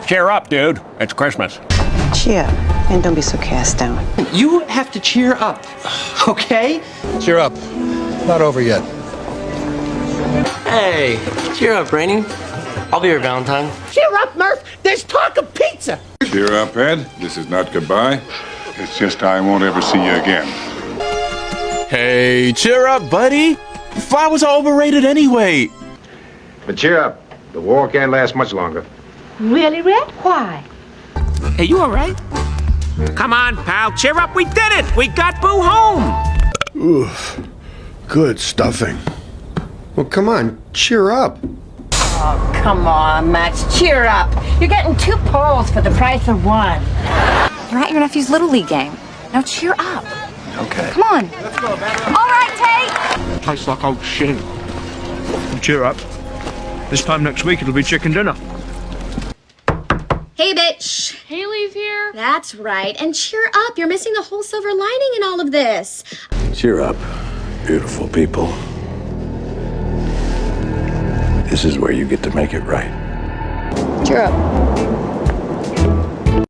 Cheer up, dude. It's Christmas. Cheer, and don't be so cast down. You have to cheer up, okay? Cheer up. Not over yet. Hey, cheer up, Rainey. I'll be your Valentine. Cheer up, Murph. There's talk of pizza. Cheer up, Ed. This is not goodbye. It's just I won't ever see you again. Hey, cheer up, buddy. Flowers are overrated anyway. But cheer up. The war can't last much longer. Really, Red? Why? Hey, you all right? Come on, pal. Cheer up. We did it. We got Boo home. Oof. Good stuffing. Well, come on. Cheer up. Oh, come on, Max. Cheer up. You're getting 2 poles for the price of 1. You're at your nephew's Little League game. Now cheer up. Okay. Come on. Let's go, all right, Tate. Tastes like old shit. Cheer up. This time next week, it'll be chicken dinner. Hey, bitch. Haley's here. That's right. And cheer up. You're missing the whole silver lining in all of this. Cheer up, beautiful people. This is where you get to make it right. Cheer up.